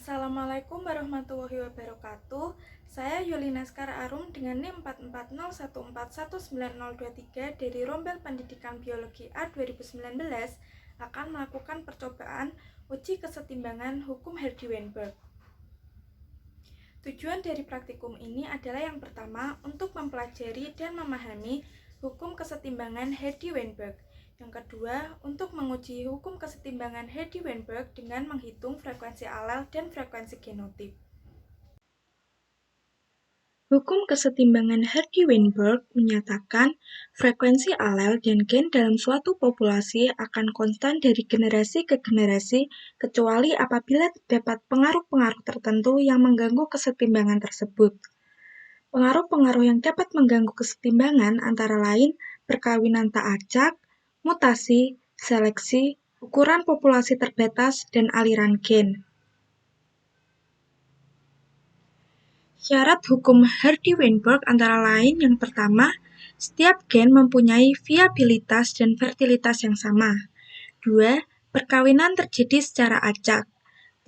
Assalamualaikum warahmatullahi wabarakatuh. Saya Yulina Skar Arum dengan NIM 44014190023 dari Rombel Pendidikan Biologi A 2019 akan melakukan percobaan uji kesetimbangan hukum Hardy-Weinberg. Tujuan dari praktikum ini adalah yang pertama untuk mempelajari dan memahami hukum kesetimbangan Hardy-Weinberg. Yang kedua, untuk menguji hukum kesetimbangan Hardy-Weinberg dengan menghitung frekuensi alel dan frekuensi genotip. Hukum kesetimbangan Hardy-Weinberg menyatakan frekuensi alel dan gen dalam suatu populasi akan konstan dari generasi ke generasi kecuali apabila terdapat pengaruh-pengaruh tertentu yang mengganggu kesetimbangan tersebut. Pengaruh-pengaruh yang dapat mengganggu kesetimbangan antara lain perkawinan tak acak, mutasi, seleksi, ukuran populasi terbatas, dan aliran gen. Syarat hukum Hardy-Weinberg antara lain yang pertama, setiap gen mempunyai viabilitas dan fertilitas yang sama. 2. Perkawinan terjadi secara acak.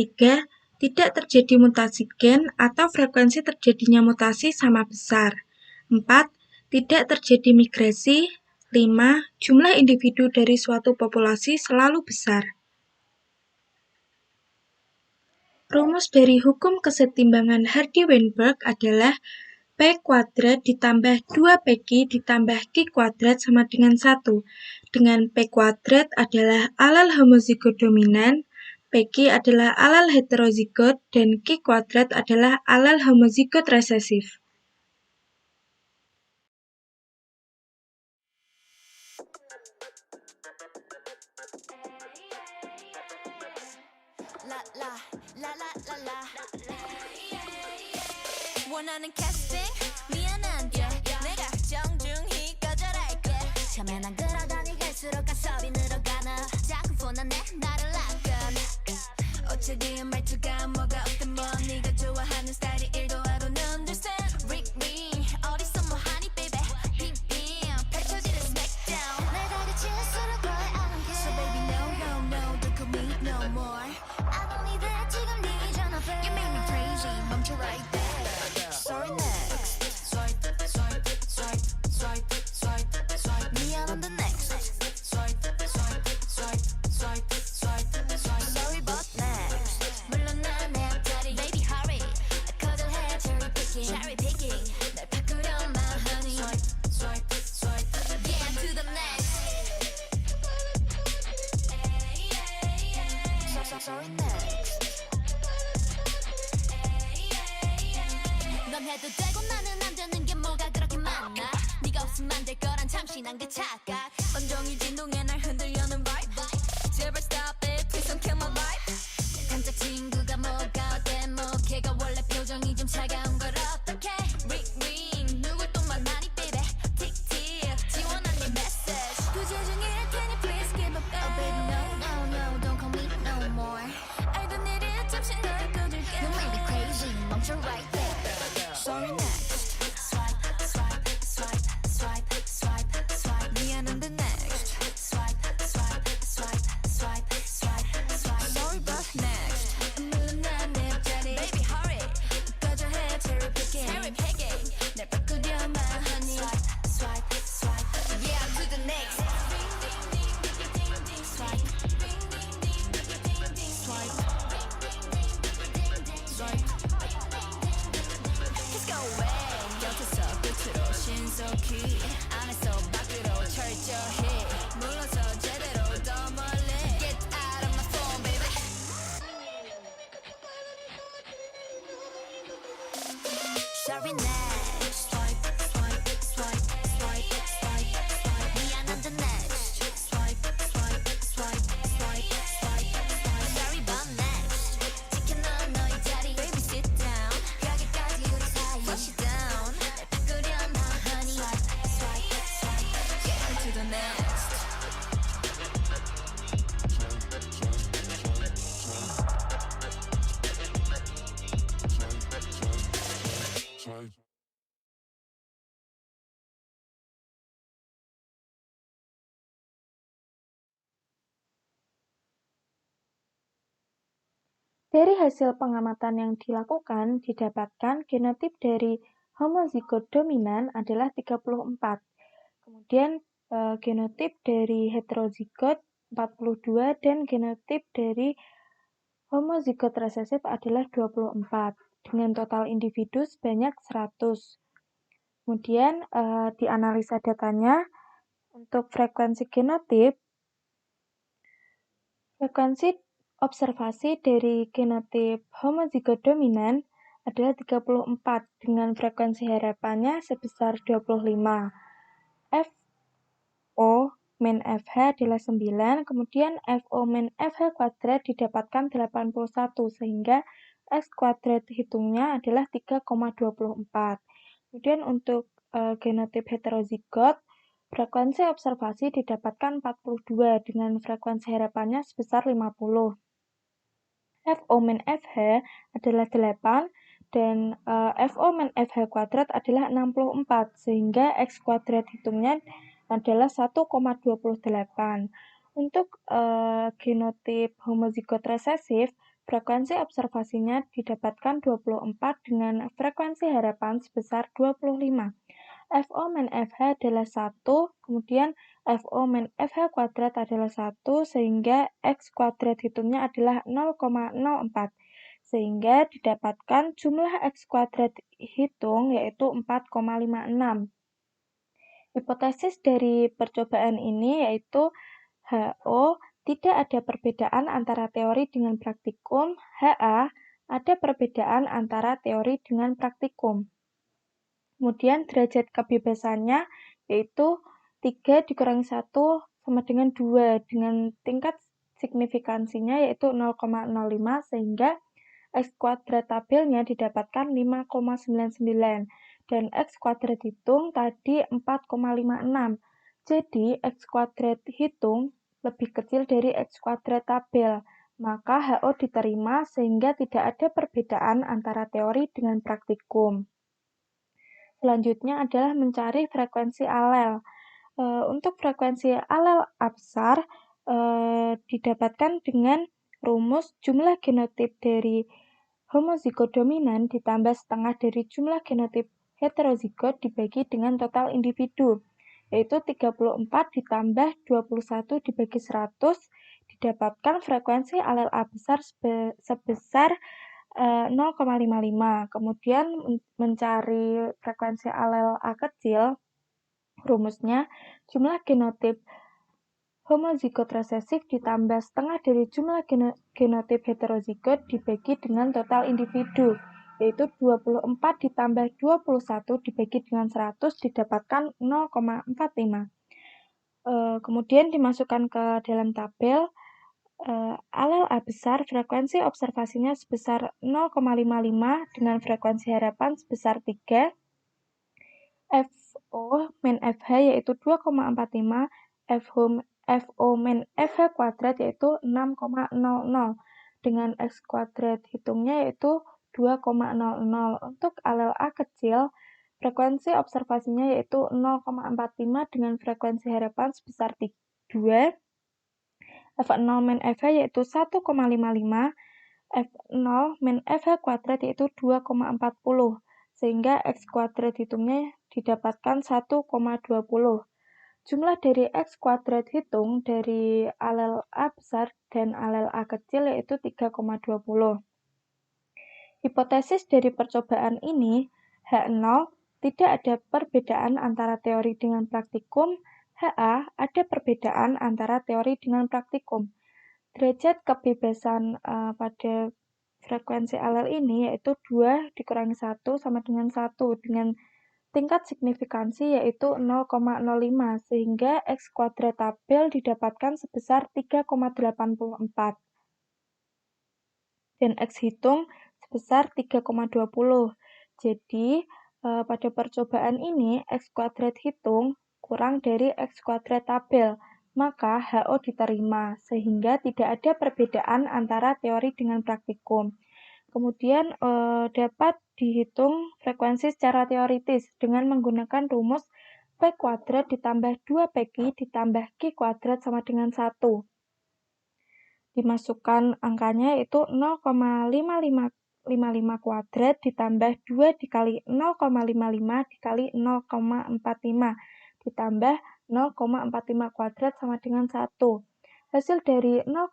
3. Tidak terjadi mutasi gen atau frekuensi terjadinya mutasi sama besar. 4. Tidak terjadi migrasi. 5. Jumlah individu dari suatu populasi selalu besar. Rumus dari hukum kesetimbangan Hardy-Weinberg adalah P kuadrat ditambah 2PQ ditambah Q kuadrat sama dengan 1. Dengan P kuadrat adalah alel homozigot dominan, PQ adalah alel heterozigot, dan Q kuadrat adalah alel homozigot resesif. 원하는 캐스팅 미안한데 내가 정중히 거절할게 처음엔 안 그러더니 갈수록 가섭이 늘어가나 자꾸 폰하네 나를 락건 어차피 말투가 뭐가 없든 뭐 네가 좋아하는 스타일이 1도 하고는 둘셋 링링 어디서 뭐하니 baby 빙빙 펼쳐지는 smackdown 날 다그칠수록 걸 I don't care So baby no no no don't call me no more I don't need that 지금 네 전화벨 You make me crazy 멈춰 right there Sorry next Swipe, swipe, swipe, swipe, swipe, swipe Me on the next Swipe, swipe, swipe, swipe, swipe, swipe Sorry but next 물론 난 내 앞자리 Baby hurry 거절해 cherry picking Cherry picking 날 바꾸려만 하니 Swipe, swipe, swipe Yeah to the next Sorry next 넌 해도 되고 나는 안 되는 게 뭐가 그렇게 많아 네가 없으면 안 될 거란 참신한 그 착각 온종일 진동에 날 흔들려는 vibe 제발 stop it please don't kill my vibe 단짝 친구가 뭐가 어때 뭐 걔가 원래 표정이 좀 차가운 걸 어떡해 ring ring 누굴 또 만나니 baby 틱틱 지원한 네 message 부재중일 테니 please give up Oh baby no no no don't call me no more 알던 일이 잠시 널 꺼줄게 You make me crazy 멈춰 right there Sorry next Swipe, swipe, swipe, swipe, swipe, swipe Me on the next Dari hasil pengamatan yang dilakukan, didapatkan genotip dari homozigot dominan adalah 34. Kemudian genotip dari heterozigot 42 dan genotip dari homozigot resesif adalah 24 dengan total individu sebanyak 100. Kemudian dianalisa datanya untuk frekuensi genotip. Frekuensi observasi dari genotip homozigot dominan adalah 34 dengan frekuensi harapannya sebesar 25. FO min FH adalah 9, kemudian FO min FH kuadrat didapatkan 81, sehingga X kuadrat hitungnya adalah 3,24. Kemudian untuk genotip heterozigot, frekuensi observasi didapatkan 42 dengan frekuensi harapannya sebesar 50. FO min FH adalah 8 dan FO min FH kuadrat adalah 64, sehingga X kuadrat hitungnya adalah 1,28. Untuk genotip homozigot resesif, frekuensi observasinya didapatkan 24 dengan frekuensi harapan sebesar 25. FO min FH adalah 1, kemudian FO min FH kuadrat adalah 1, sehingga X kuadrat hitungnya adalah 0,04. Sehingga didapatkan jumlah X kuadrat hitung yaitu 4,56. Hipotesis dari percobaan ini yaitu HO tidak ada perbedaan antara teori dengan praktikum, HA ada perbedaan antara teori dengan praktikum. Kemudian derajat kebebasannya yaitu 3 dikurangi 1 sama dengan 2 dengan tingkat signifikansinya yaitu 0,05 sehingga X kuadrat tabelnya didapatkan 5,99 dan X kuadrat hitung tadi 4,56. Jadi X kuadrat hitung lebih kecil dari X kuadrat tabel. Maka HO diterima sehingga tidak ada perbedaan antara teori dengan praktikum. Selanjutnya adalah mencari frekuensi alel. Untuk frekuensi alel A besar didapatkan dengan rumus jumlah genotip dari homozigot dominan ditambah setengah dari jumlah genotip heterozigot dibagi dengan total individu, yaitu 34 ditambah 21 dibagi 100, didapatkan frekuensi alel A besar sebesar 0,55. Kemudian mencari frekuensi alel A kecil, rumusnya jumlah genotip homozigot resesif ditambah setengah dari jumlah genotip heterozigot dibagi dengan total individu, yaitu 24 ditambah 21 dibagi dengan 100 didapatkan 0,45. Kemudian dimasukkan ke dalam tabel. Alel A besar frekuensi observasinya sebesar 0,55 dengan frekuensi harapan sebesar 3. FO min FH yaitu 2,45, FO min FH kuadrat yaitu 6,00 dengan X kuadrat hitungnya yaitu 2,00. Untuk alel A kecil, frekuensi observasinya yaitu 0,45 dengan frekuensi harapan sebesar 2. F0 min FH yaitu 1,55, F0 min FH kuadrat yaitu 2,40, sehingga X kuadrat hitungnya didapatkan 1,20. Jumlah dari X kuadrat hitung dari alel A besar dan alel A kecil yaitu 3,20. Hipotesis dari percobaan ini, H0 tidak ada perbedaan antara teori dengan praktikum, HA ada perbedaan antara teori dengan praktikum. Derajat kebebasan pada frekuensi alel ini yaitu 2 dikurangi 1 sama dengan 1 dengan tingkat signifikansi yaitu 0,05 sehingga X kuadrat tabel didapatkan sebesar 3,84 dan X hitung sebesar 3,20. Jadi pada percobaan ini X kuadrat hitung kurang dari X kuadrat tabel, maka HO diterima sehingga tidak ada perbedaan antara teori dengan praktikum. Kemudian dapat dihitung frekuensi secara teoritis dengan menggunakan rumus P kuadrat ditambah 2PQ ditambah Q kuadrat sama dengan 1. dimasukkan angkanya yaitu 0,5555 kuadrat ditambah 2 dikali 0,55 dikali 0,45 ditambah 0,45 kuadrat sama dengan 1. Hasil dari 0,55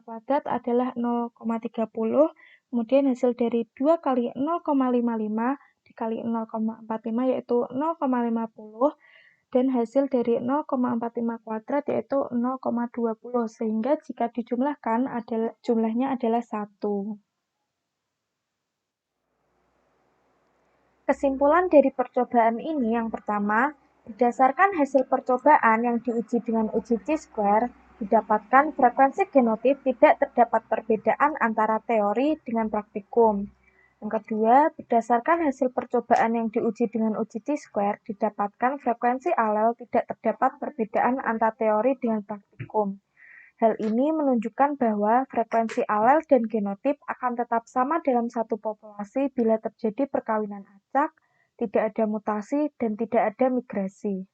kuadrat adalah 0,30, kemudian hasil dari 2 kali 0,55 dikali 0,45 yaitu 0,50, dan hasil dari 0,45 kuadrat yaitu 0,20, sehingga jika dijumlahkan jumlahnya adalah 1. Kesimpulan dari percobaan ini yang pertama, berdasarkan hasil percobaan yang diuji dengan uji chi-square, didapatkan frekuensi genotip tidak terdapat perbedaan antara teori dengan praktikum. Yang kedua, berdasarkan hasil percobaan yang diuji dengan uji chi-square, didapatkan frekuensi alel tidak terdapat perbedaan antara teori dengan praktikum. Hal ini menunjukkan bahwa frekuensi alel dan genotip akan tetap sama dalam satu populasi bila terjadi perkawinan acak, tidak ada mutasi, dan tidak ada migrasi.